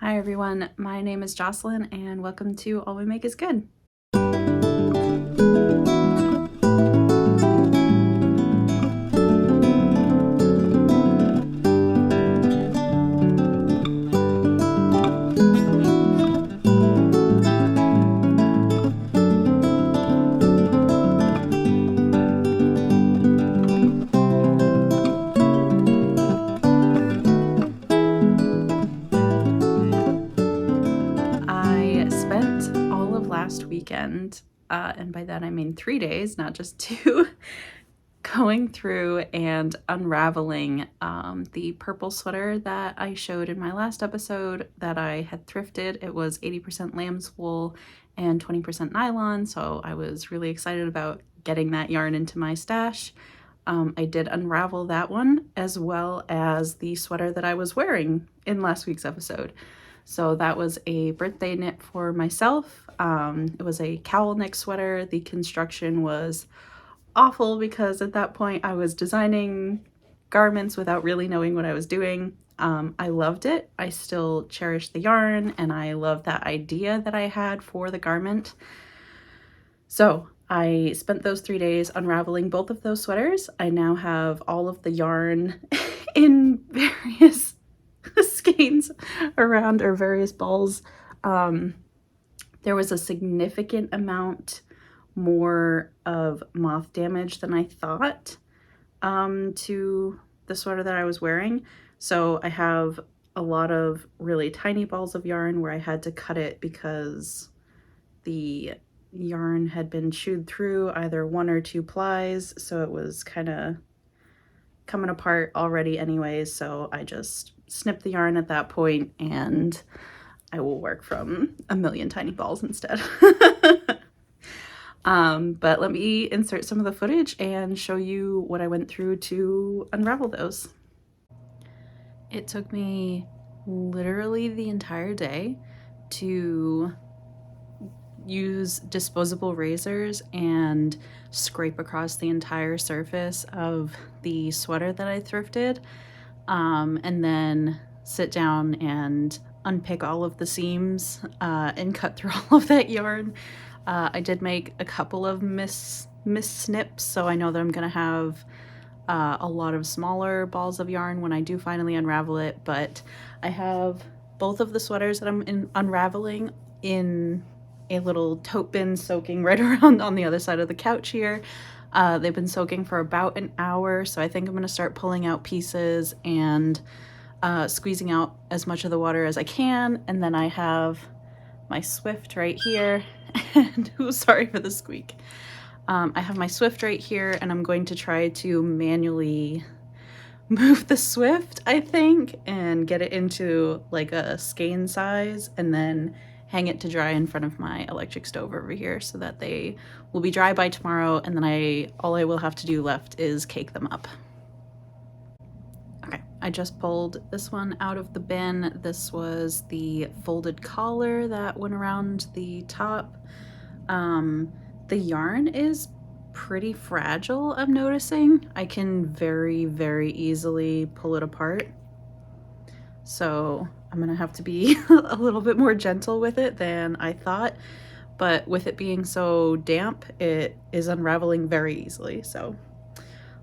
Hi everyone, my name is Jocelyn and welcome to All We Make Is Good. I spent all of last weekend, and by that I mean 3 days, not just 2, going through and unraveling the purple sweater that I showed in my last episode that I had thrifted. It was 80% lamb's wool and 20% nylon, so I was really excited about getting that yarn into my stash. I did unravel that one as well as the sweater that I was wearing in last week's episode. So that was a birthday knit for myself. It was a cowl neck sweater. The construction was awful because at that point I was designing garments without really knowing what I was doing. I loved it. I still cherish the yarn and I love that idea that I had for the garment. So I spent those 3 days unraveling both of those sweaters. I now have all of the yarn in various skeins around, or various balls. There was a significant amount more of moth damage than I thought to the sweater that I was wearing. So I have a lot of really tiny balls of yarn where I had to cut it because the yarn had been chewed through either 1 or 2 plies, so it was kind of coming apart already anyways, so I just snipped the yarn at that point and I will work from a million tiny balls instead. But let me insert some of the footage and show you what I went through to unravel those. It took me literally the entire day to use disposable razors and scrape across the entire surface of the sweater that I thrifted, and then sit down and unpick all of the seams and cut through all of that yarn. I did make a couple of miss snips, so I know that I'm gonna have a lot of smaller balls of yarn when I do finally unravel it, but I have both of the sweaters that I'm unraveling in a little tote bin soaking right around on the other side of the couch here. They've been soaking for about an hour, so I think I'm going to start pulling out pieces and squeezing out as much of the water as I can. And then I have my Swift right here, and sorry for the squeak. I have my Swift right here, and I'm going to try to manually move the Swift, I think, and get it into like a skein size, and then hang it to dry in front of my electric stove over here so that they will be dry by tomorrow, and then all I will have to do left is cake them up. Okay, I just pulled this one out of the bin. This was the folded collar that went around the top. The yarn is pretty fragile, I'm noticing. I can very, very easily pull it apart. So I'm gonna have to be a little bit more gentle with it than I thought, but with it being so damp, it is unraveling very easily. So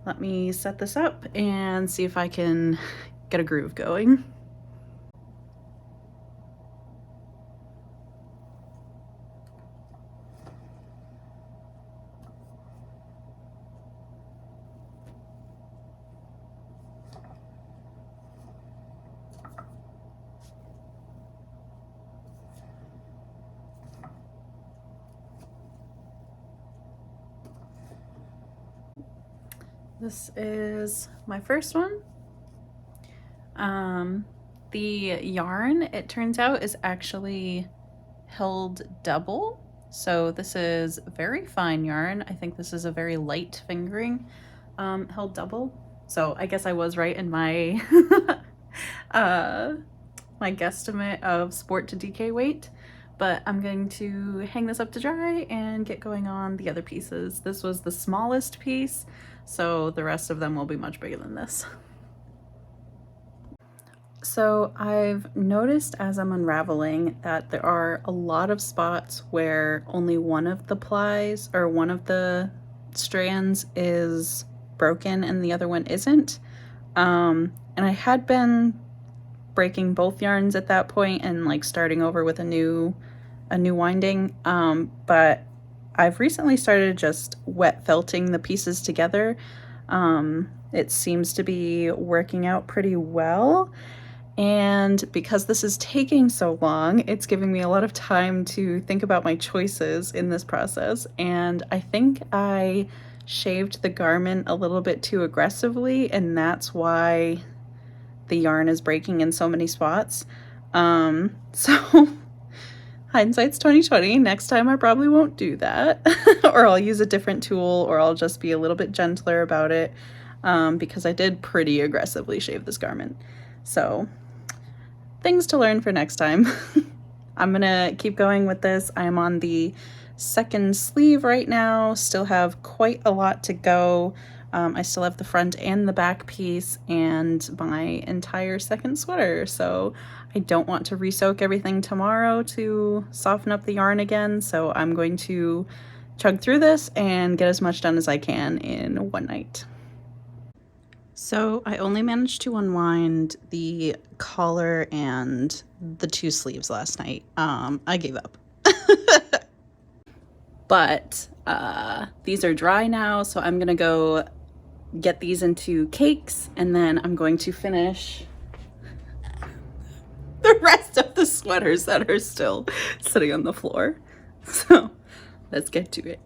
let me set this up and see if I can get a groove going. This is my first one. The yarn, it turns out, is actually held double. So this is very fine yarn. I think this is a very light fingering, held double. So I guess I was right in my my guesstimate of sport to DK weight. But I'm going to hang this up to dry and get going on the other pieces. This was the smallest piece, so the rest of them will be much bigger than this. So I've noticed as I'm unraveling that there are a lot of spots where only one of the plies or one of the strands is broken and the other one isn't. And I had been breaking both yarns at that point and like starting over with a new winding. But I've recently started just wet felting the pieces together. It seems to be working out pretty well. And because this is taking so long, it's giving me a lot of time to think about my choices in this process. And I think I shaved the garment a little bit too aggressively, and that's why the yarn is breaking in so many spots. So hindsight's 2020. Next time I probably won't do that. Or I'll use a different tool, or I'll just be a little bit gentler about it, because I did pretty aggressively shave this garment. So things to learn for next time. I'm gonna keep going with this. I'm on the second sleeve right now, still have quite a lot to go. I still have the front and the back piece and my entire second sweater, so I don't want to re-soak everything tomorrow to soften up the yarn again, so I'm going to chug through this and get as much done as I can in one night. So I only managed to unwind the collar and the two sleeves last night. I gave up. But these are dry now, so I'm gonna go get these into cakes, and then I'm going to finish the rest of the sweaters that are still sitting on the floor. So let's get to it.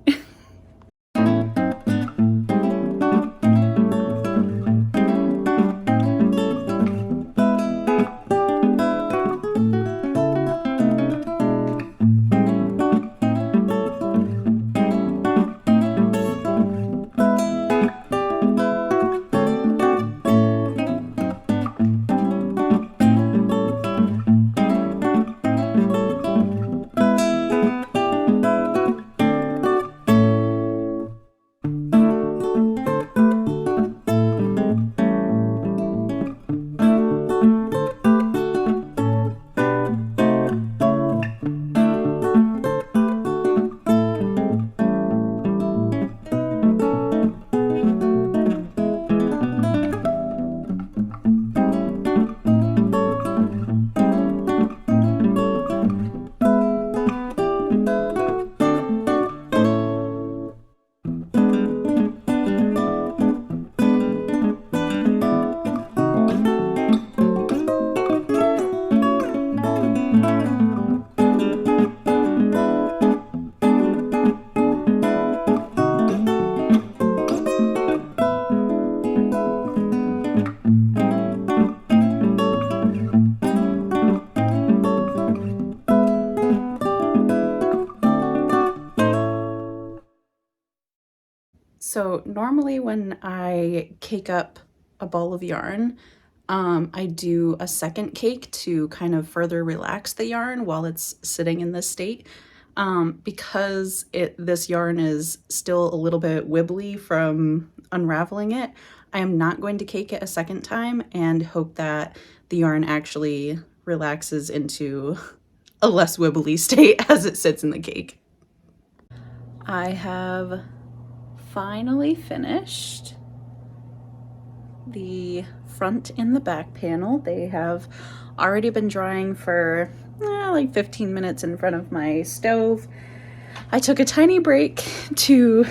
So normally when I cake up a ball of yarn, I do a second cake to kind of further relax the yarn while it's sitting in this state. Because this yarn is still a little bit wibbly from unraveling it, I am not going to cake it a second time and hope that the yarn actually relaxes into a less wibbly state as it sits in the cake. I have finally finished the front and the back panel. They have already been drying for like 15 minutes in front of my stove. I took a tiny break to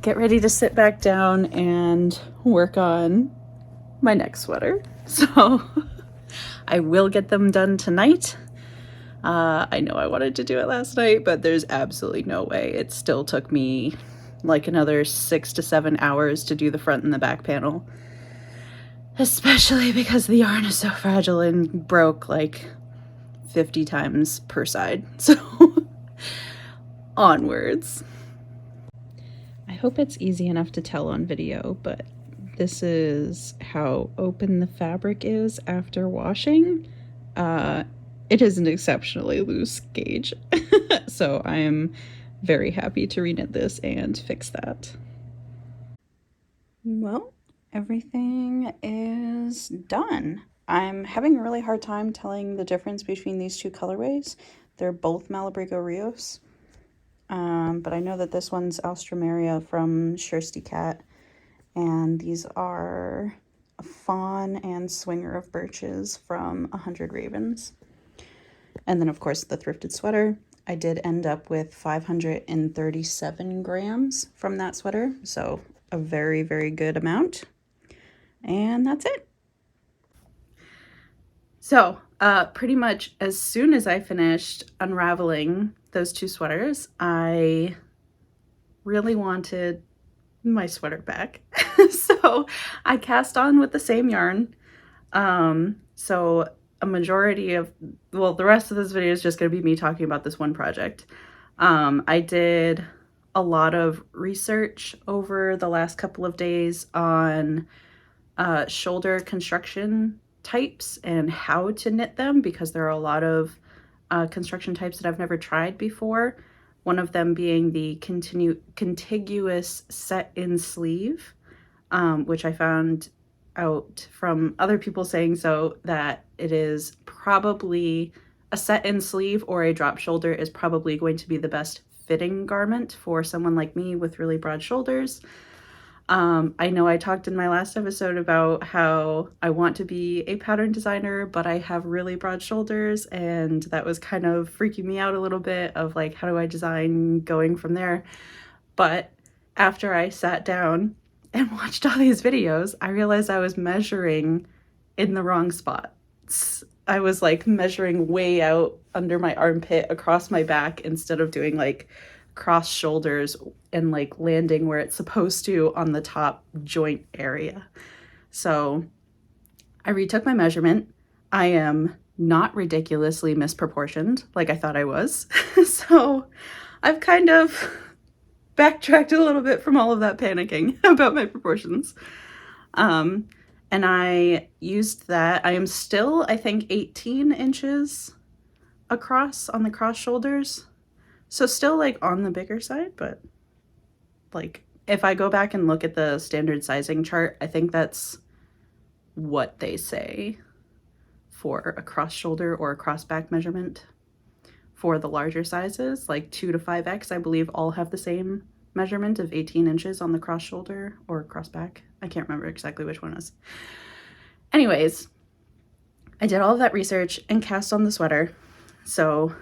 get ready to sit back down and work on my next sweater. So I will get them done tonight. I know I wanted to do it last night, but there's absolutely no way. It still took me like another 6 to 7 hours to do the front and the back panel, especially because the yarn is so fragile and broke like 50 times per side. So onwards. I hope it's easy enough to tell on video, but this is how open the fabric is after washing. It is an exceptionally loose gauge, so I am very happy to reknit this and fix that. Well, everything is done. I'm having a really hard time telling the difference between these two colorways. They're both Malabrigo Rios. But I know that this one's Alstroemeria from Shirsty Cat. And these are a Fawn and Swinger of Birches from 100 Ravens. And then, of course, the thrifted sweater. I did end up with 537 grams from that sweater. So a very, very good amount. And that's it. So pretty much as soon as I finished unraveling those two sweaters, I really wanted my sweater back. So I cast on with the same yarn. So a majority of, well, the rest of this video is just going to be me talking about this one project. I did a lot of research over the last couple of days on shoulder construction types and how to knit them, because there are a lot of construction types that I've never tried before. One of them being the contiguous set-in sleeve, which I found out from other people saying so that it is probably a set-in sleeve or a drop shoulder is probably going to be the best fitting garment for someone like me with really broad shoulders. I know I talked in my last episode about how I want to be a pattern designer, but I have really broad shoulders, and that was kind of freaking me out a little bit of like, how do I design going from there? But after I sat down and watched all these videos, I realized I was measuring in the wrong spots. I was like measuring way out under my armpit across my back instead of doing like cross shoulders and like landing where it's supposed to on the top joint area. So I retook my measurement. I am not ridiculously misproportioned like I thought I was. So I've kind of backtracked a little bit from all of that panicking about my proportions. And I used that. I am still, I think, 18 inches across on the cross shoulders. So still like on the bigger side, but like if I go back and look at the standard sizing chart, I think that's what they say for a cross shoulder or a cross back measurement for the larger sizes, like 2 to 5X, I believe all have the same measurement of 18 inches on the cross shoulder or cross back. I can't remember exactly which one is. Anyways, I did all of that research and cast on the sweater. So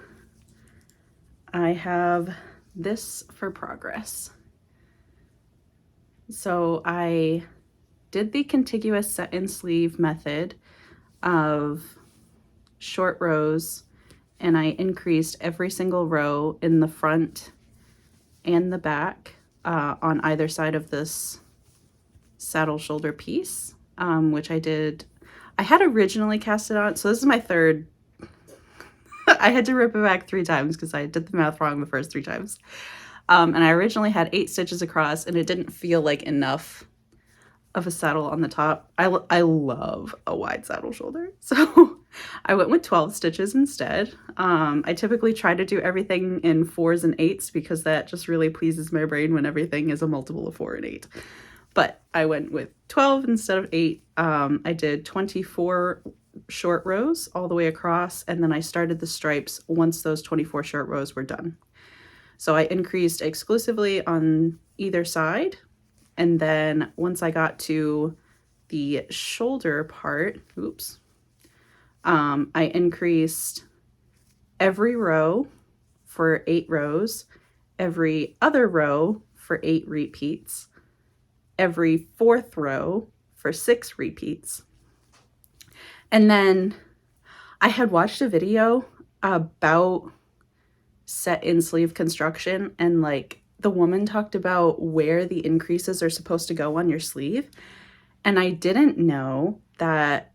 I have this for progress. So I did the contiguous set-in sleeve method of short rows, and I increased every single row in the front and the back on either side of this saddle shoulder piece, which I did. I had originally cast it on, so this is my third. I had to rip it back 3 times because I did the math wrong the first 3 times. And I originally had 8 stitches across, and it didn't feel like enough of a saddle on the top. I love a wide saddle shoulder, so I went with 12 stitches instead. I typically try to do everything in 4s and 8s because that just really pleases my brain when everything is a multiple of 4 and 8. But I went with 12 instead of 8. I did 24 short rows all the way across, and then I started the stripes once those 24 short rows were done. So I increased exclusively on either side, and then once I got to the shoulder part, I increased every row for 8 rows, every other row for 8 repeats, every 4th row for 6 repeats. And then I had watched a video about set-in sleeve construction, and like the woman talked about where the increases are supposed to go on your sleeve. And I didn't know that,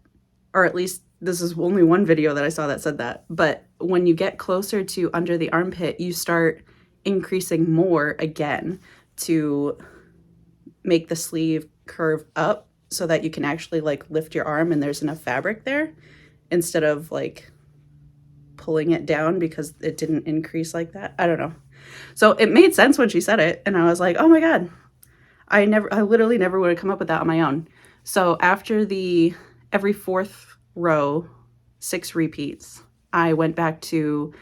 or at least this is only one video that I saw that said that, but when you get closer to under the armpit, you start increasing more again to make the sleeve curve up so that you can actually like lift your arm and there's enough fabric there, instead of like pulling it down because it didn't increase like that. I don't know. So it made sense when she said it, and I was like, oh my God, I literally never would have come up with that on my own. So after the every 4th row 6 repeats. I went back to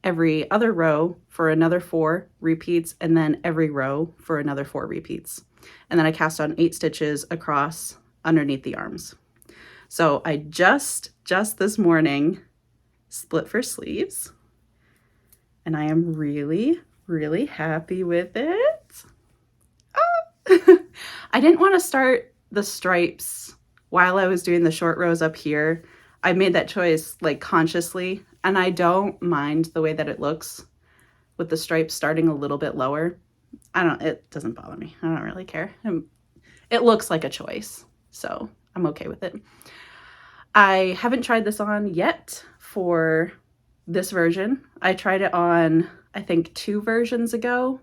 every other row for another 4 repeats, and then every row for another 4 repeats. And then I cast on 8 stitches across underneath the arms. So I just this morning split for sleeves, and I am really, really happy with it. Ah! I didn't want to start the stripes while I was doing the short rows up here. I made that choice like consciously, and I don't mind the way that it looks with the stripes starting a little bit lower. It doesn't bother me. I don't really care. It looks like a choice, so I'm okay with it. I haven't tried this on yet for this version. I tried it on, I think, 2 versions ago.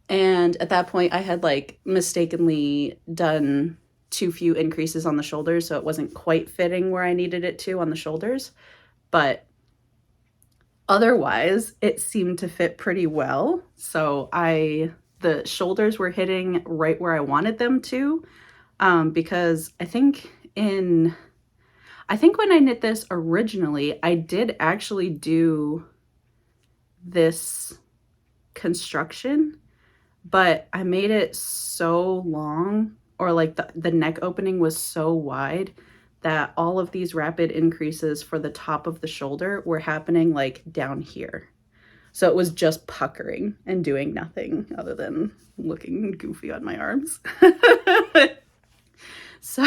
And at that point, I had like mistakenly done too few increases on the shoulders, so it wasn't quite fitting where I needed it to on the shoulders. But otherwise, it seemed to fit pretty well. So the shoulders were hitting right where I wanted them to, because I think when I knit this originally, I did actually do this construction, but I made it so long, or like the neck opening was so wide, that all of these rapid increases for the top of the shoulder were happening like down here. So it was just puckering and doing nothing other than looking goofy on my arms. So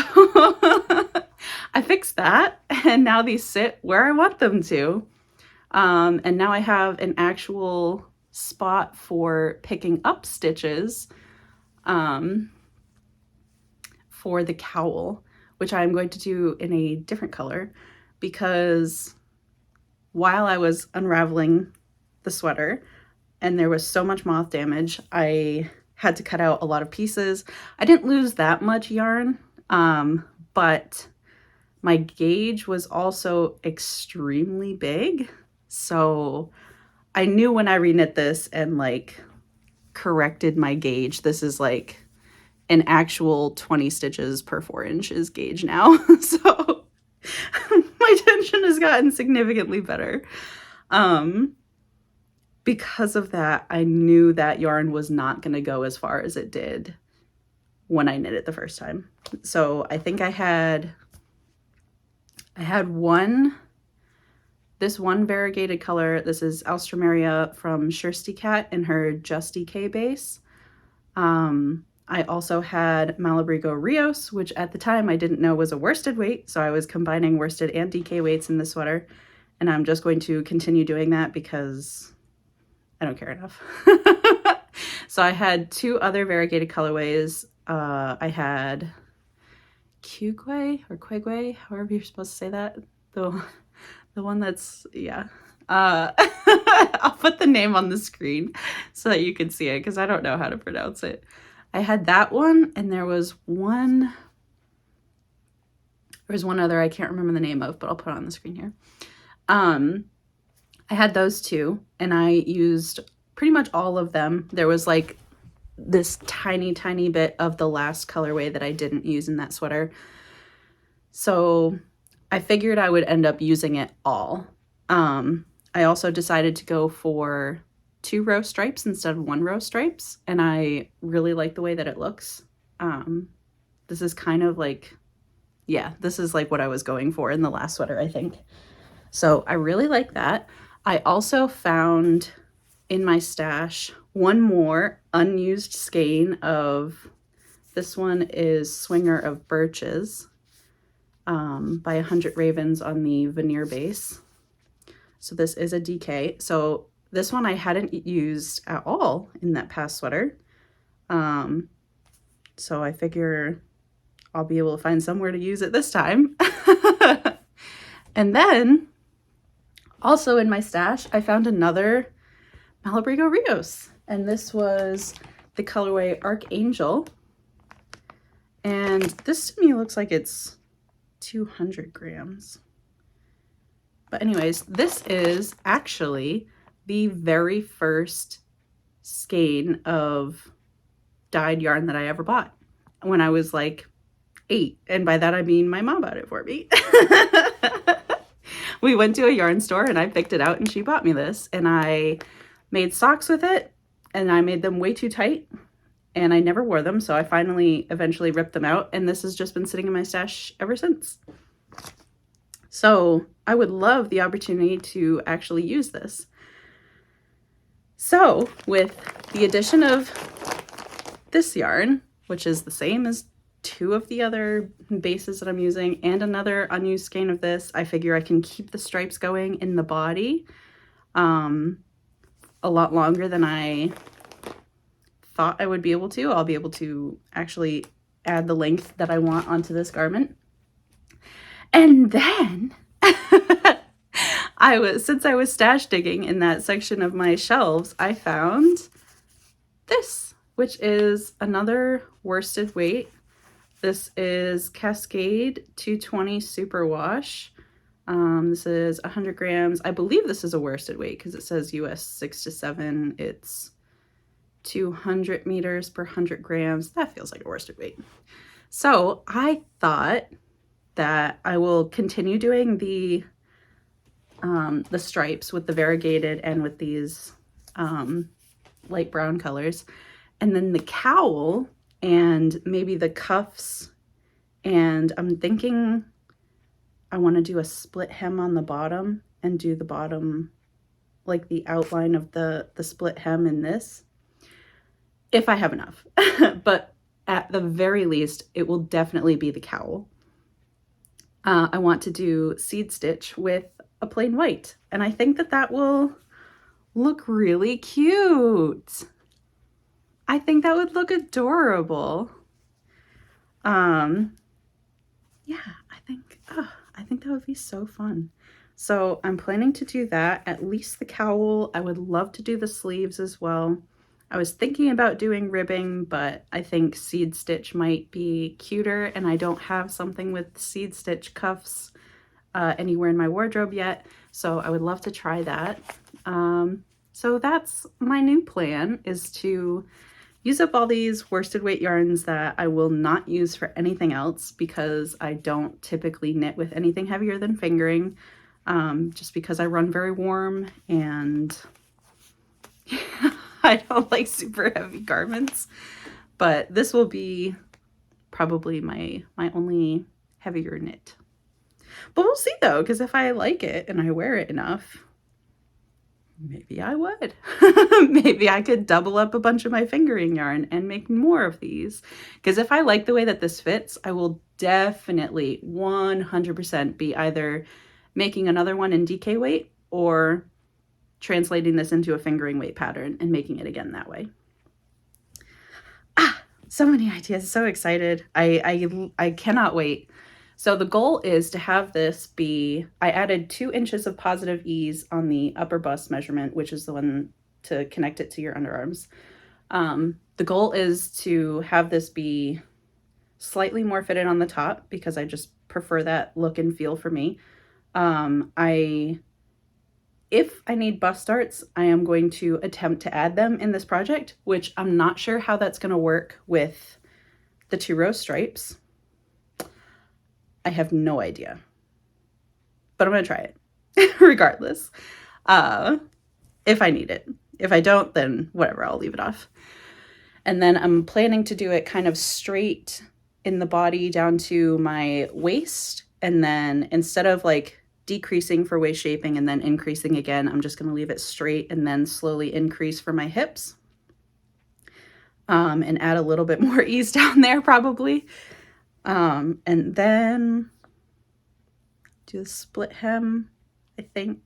I fixed that, and now these sit where I want them to. And now I have an actual spot for picking up stitches for the cowl, which I'm going to do in a different color, because while I was unraveling the sweater and there was so much moth damage, I had to cut out a lot of pieces. I didn't lose that much yarn, but my gauge was also extremely big. So I knew when I reknit this and like corrected my gauge, this is like an actual 20 stitches per 4 inches gauge now. So my tension has gotten significantly better. Because of that, I knew that yarn was not going to go as far as it did when I knit it the first time. So I think I had this one variegated color. This is Alstroemeria from Shirsty Cat in her Just DK base. I also had Malabrigo Rios, which at the time I didn't know was a worsted weight, so I was combining worsted and DK weights in the sweater, and I'm just going to continue doing that because I don't care enough. So I had 2 other variegated colorways. I had Quigwe or Quigwe, however you're supposed to say that. The one that's, yeah. I'll put the name on the screen so that you can see it, because I don't know how to pronounce it. I had that one, and there was one other I can't remember the name of, but I'll put it on the screen here. I had those 2, and I used pretty much all of them. There was like this tiny bit of the last colorway that I didn't use in that sweater. So I figured I would end up using it all. I also decided to go for 2 row stripes instead of 1 row stripes, and I really like the way that it looks. This is kind of like, yeah, this is like what I was going for in the last sweater, I think. So I really like that. I also found in my stash one more unused skein of, this one is Swinger of Birches by 100 Ravens on the veneer base. So this is a DK. So this one I hadn't used at all in that past sweater. So I figure I'll be able to find somewhere to use it this time. And then also in my stash, I found another Malabrigo Rios, and this was the colorway Archangel. And this to me looks like it's 200 grams. But anyways, this is actually the very first skein of dyed yarn that I ever bought when I was like 8. And by that I mean my mom bought it for me. We went to a yarn store and I picked it out and she bought me this. And I made socks with it and I made them way too tight. And I never wore them, so I eventually ripped them out. And this has just been sitting in my stash ever since. So I would love the opportunity to actually use this. So with the addition of this yarn, which is the same as 2 of the other bases that I'm using and another unused skein of this, I figure I can keep the stripes going in the body a lot longer than I thought I would be able to. I'll be able to actually add the length that I want onto this garment. And then since I was stash digging in that section of my shelves, I found this, which is another worsted weight. This is Cascade 220 Superwash. This is 100 grams. I believe this is a worsted weight because it says US 6 to 7. It's 200 meters per 100 grams. That feels like a worsted weight. So I thought that I will continue doing the stripes with the variegated and with these light brown colors, and then the cowl and maybe the cuffs, and I'm thinking I want to do a split hem on the bottom and do the bottom like the outline of the split hem in this, if I have enough. But at the very least it will definitely be the cowl. I want to do seed stitch with a plain white, and I think that will look really cute. I think that would look adorable. Yeah, I think that would be so fun. So I'm planning to do that, at least the cowl. I would love to do the sleeves as well. I was thinking about doing ribbing, but I think seed stitch might be cuter, and I don't have something with seed stitch cuffs anywhere in my wardrobe yet, so I would love to try that. So that's my new plan, is to use up all these worsted weight yarns that I will not use for anything else, because I don't typically knit with anything heavier than fingering, just because I run very warm and I don't like super heavy garments. But this will be probably my only heavier knit. But we'll see though, because if I like it and I wear it enough, maybe I would. Maybe I could double up a bunch of my fingering yarn and make more of these. Because if I like the way that this fits, I will definitely 100% be either making another one in DK weight or translating this into a fingering weight pattern and making it again that way. So many ideas, so excited. I cannot wait. So the goal is to have this be, I added 2 inches of positive ease on the upper bust measurement, which is the one to connect it to your underarms. The goal is to have this be slightly more fitted on the top, because I just prefer that look and feel for me. If I need bust darts, I am going to attempt to add them in this project, which I'm not sure how that's going to work with the 2-row stripes. I have no idea, but I'm going to try it regardless, if I need it. If I don't, then whatever, I'll leave it off. And then I'm planning to do it kind of straight in the body down to my waist. And then instead of like decreasing for waist shaping and then increasing again, I'm just going to leave it straight and then slowly increase for my hips, and add a little bit more ease down there probably. And then do the split hem, I think.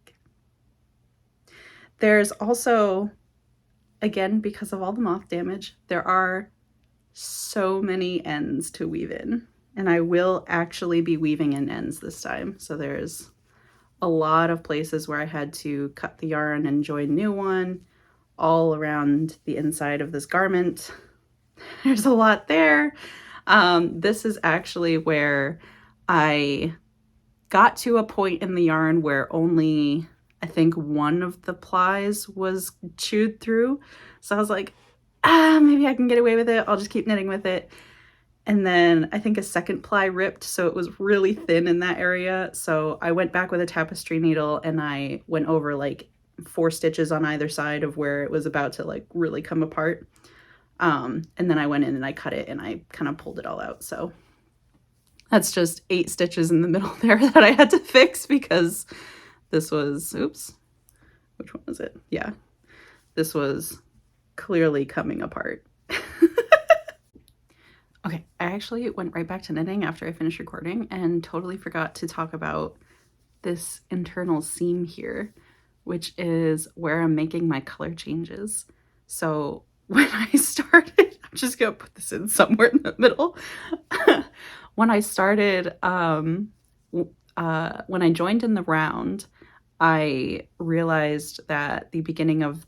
There's also, again, because of all the moth damage, there are so many ends to weave in, and I will actually be weaving in ends this time. So there's a lot of places where I had to cut the yarn and join new one all around the inside of this garment. There's a lot there. This is actually where I got to a point in the yarn where only, I think, one of the plies was chewed through. So I was like, maybe I can get away with it. I'll just keep knitting with it. And then I think a second ply ripped, so it was really thin in that area. So I went back with a tapestry needle and I went over like 4 stitches on either side of where it was about to like really come apart. And then I went in and I cut it and I kind of pulled it all out. So that's just 8 stitches in the middle there that I had to fix because this was, oops, which one was it? Yeah, this was clearly coming apart. Okay, I actually went right back to knitting after I finished recording and totally forgot to talk about this internal seam here, which is where I'm making my color changes. So when I started, I'm just gonna put this in somewhere in the middle. When I started, when I joined in the round, I realized that the beginning of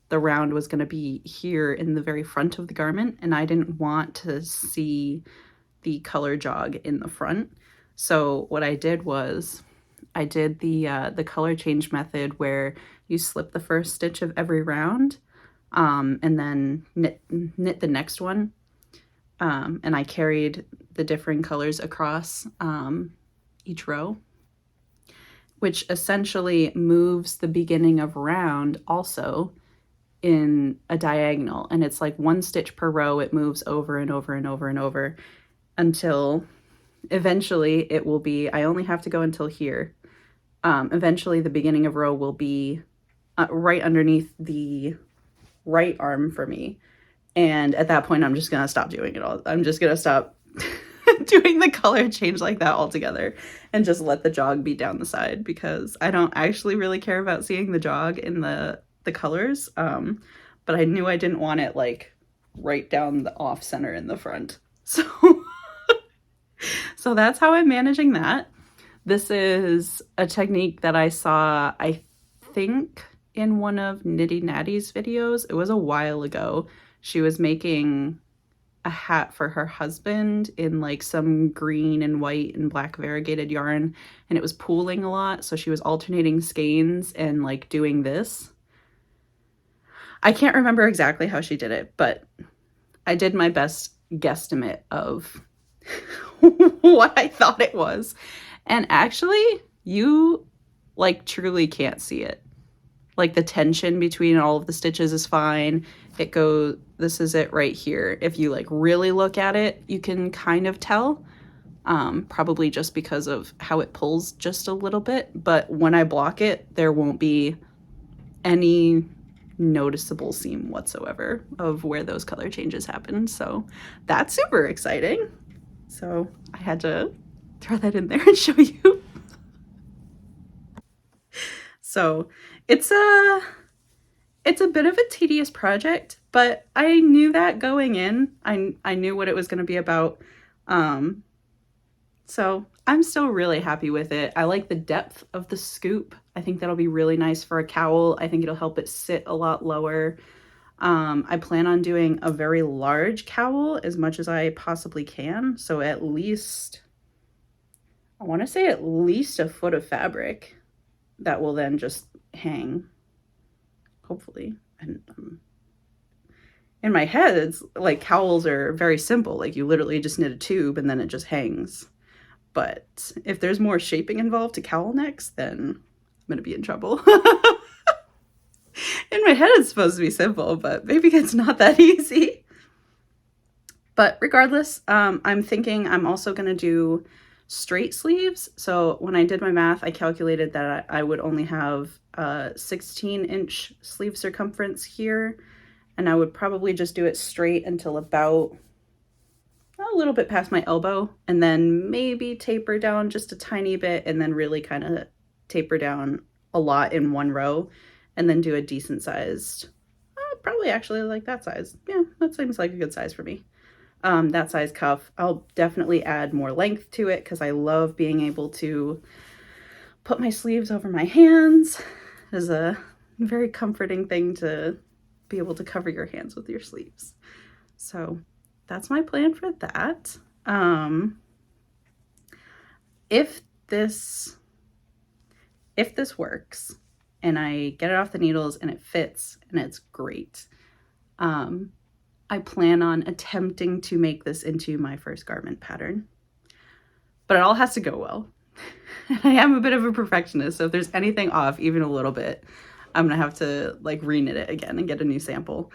the round was going to be here in the very front of the garment, and I didn't want to see the color jog in the front. So what I did was I did the color change method where you slip the first stitch of every round, and then knit the next one. And I carried the differing colors across each row, which essentially moves the beginning of round also in a diagonal, and it's like 1 stitch per row. It moves over and over and over and over until eventually it will be, I only have to go until here. Eventually the beginning of row will be right underneath the right arm for me, and at that point I'm just gonna stop doing it all. I'm just gonna stop doing the color change like that altogether and just let the jog be down the side, because I don't actually really care about seeing the jog in the colors, but I knew I didn't want it like right down the off center in the front. So so that's how I'm managing that. This is a technique that I saw, I think, in one of Nitty Natty's videos. It was a while ago. She was making a hat for her husband in like some green and white and black variegated yarn, and it was pooling a lot, so she was alternating skeins and like doing this. I can't remember exactly how she did it, but I did my best guesstimate of what I thought it was. And actually, you like truly can't see it. Like the tension between all of the stitches is fine. It goes, this is it right here. If you like really look at it, you can kind of tell, probably just because of how it pulls just a little bit. But when I block it, there won't be any noticeable seam whatsoever of where those color changes happen. So that's super exciting. So I had to throw that in there and show you. So it's a bit of a tedious project, but I knew that going in. I knew what it was going to be about. So I'm still really happy with it. I like the depth of the scoop. I think that'll be really nice for a cowl. I think it'll help it sit a lot lower. I plan on doing a very large cowl as much as I possibly can. So at least, I want to say at least a foot of fabric that will then just hang, hopefully. And in my head, it's like cowls are very simple. Like you literally just knit a tube and then it just hangs. But if there's more shaping involved to cowl necks, then I'm going to be in trouble. In my head, it's supposed to be simple, but maybe it's not that easy. But regardless, I'm thinking I'm also going to do straight sleeves. So when I did my math, I calculated that I would only have a 16-inch sleeve circumference here, and I would probably just do it straight until about a little bit past my elbow, and then maybe taper down just a tiny bit, and then really kind of taper down a lot in one row, and then do a decent sized, probably actually like that size. Yeah, that seems like a good size for me. That size cuff. I'll definitely add more length to it because I love being able to put my sleeves over my hands. It's a very comforting thing to be able to cover your hands with your sleeves. So that's my plan for that. If this works and I get it off the needles and it fits and it's great, I plan on attempting to make this into my first garment pattern. But it all has to go well. I am a bit of a perfectionist, so if there's anything off, even a little bit, I'm gonna have to like reknit it again and get a new sample.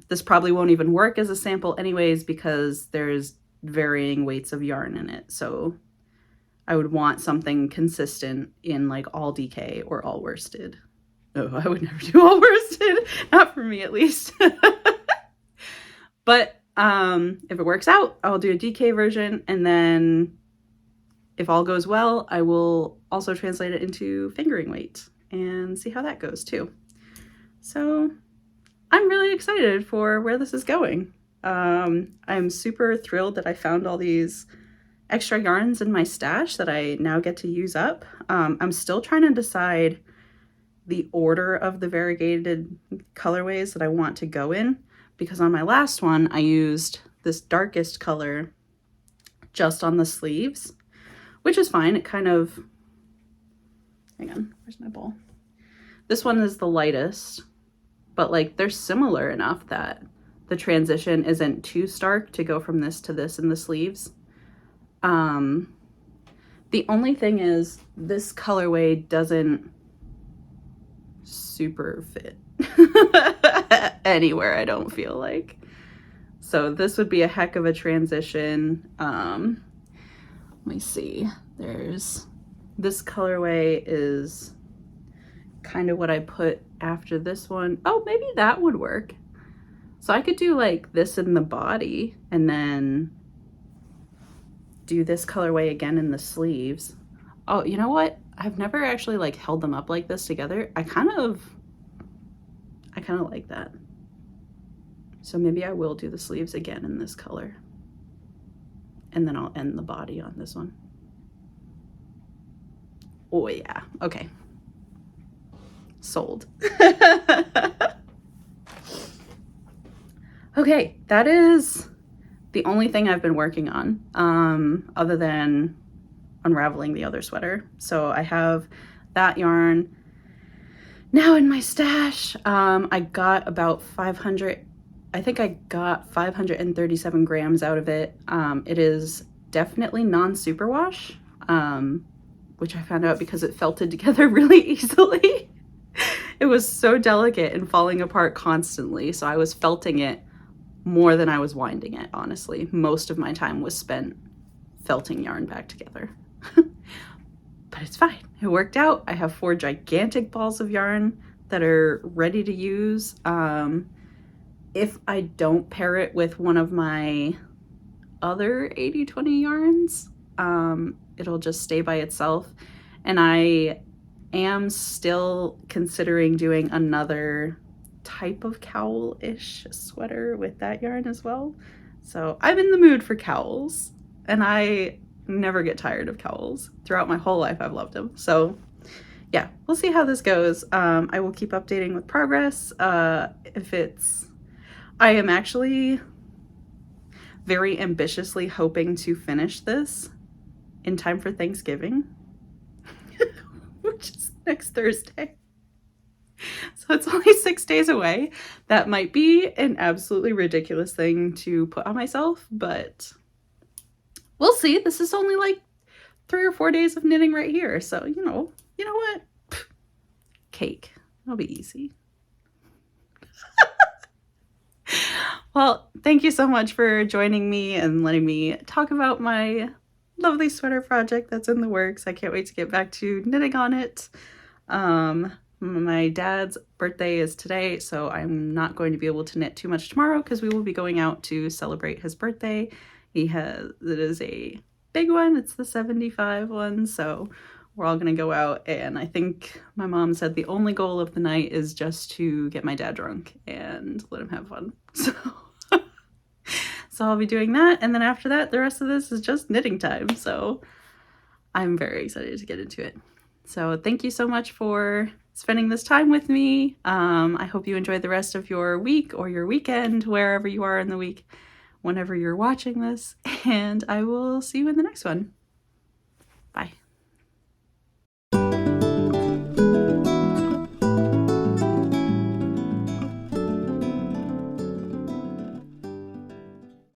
This probably won't even work as a sample anyways because there's varying weights of yarn in it. So I would want something consistent in like all DK or all worsted. Oh, I would never do all worsted. Not for me, at least. But if it works out, I'll do a DK version. And then if all goes well, I will also translate it into fingering weight and see how that goes too. So I'm really excited for where this is going. I'm super thrilled that I found all these extra yarns in my stash that I now get to use up. I'm still trying to decide the order of the variegated colorways that I want to go in, because on my last one I used this darkest color just on the sleeves, which is fine. It kind of, hang on, where's my bowl? This one is the lightest, but like they're similar enough that the transition isn't too stark to go from this to this in the sleeves. The only thing is this colorway doesn't super fit anywhere, I don't feel like. So this would be a heck of a transition. Let me see. There's this colorway is kind of what I put after this one. Oh, maybe that would work. So I could do like this in the body and then do this colorway again in the sleeves. Oh, you know what? I've never actually like held them up like this together. I kind of like that. So maybe I will do the sleeves again in this color. And then I'll end the body on this one. Oh yeah, okay. Sold. Okay, that is the only thing I've been working on, other than unraveling the other sweater. So I have that yarn now in my stash. I got about 500, I think I got 537 grams out of it. It is definitely non-superwash, which I found out because it felted together really easily. It was so delicate and falling apart constantly, so I was felting it more than I was winding it, honestly. Most of my time was spent felting yarn back together. But it's fine. It worked out. I have 4 gigantic balls of yarn that are ready to use. If I don't pair it with one of my other 80/20 yarns, it'll just stay by itself. And I am still considering doing another type of cowl-ish sweater with that yarn as well. So I'm in the mood for cowls, and I never get tired of cowls. Throughout my whole life I've loved them. So yeah, we'll see how this goes. I will keep updating with progress. I am actually very ambitiously hoping to finish this in time for Thanksgiving, which is next Thursday. So it's only 6 days away. That might be an absolutely ridiculous thing to put on myself, but we'll see. This is only like 3 or 4 days of knitting right here. So, you know what? Cake. It'll be easy. Well, thank you so much for joining me and letting me talk about my lovely sweater project that's in the works. I can't wait to get back to knitting on it. My dad's birthday is today, so I'm not going to be able to knit too much tomorrow because we will be going out to celebrate his birthday. It is a big one. It's the 75 one, so we're all going to go out, and I think my mom said the only goal of the night is just to get my dad drunk and let him have fun. So I'll be doing that, and then after that, the rest of this is just knitting time, so I'm very excited to get into it. So thank you so much for spending this time with me. I hope you enjoy the rest of your week or your weekend, wherever you are in the week, whenever you're watching this, and I will see you in the next one. Bye.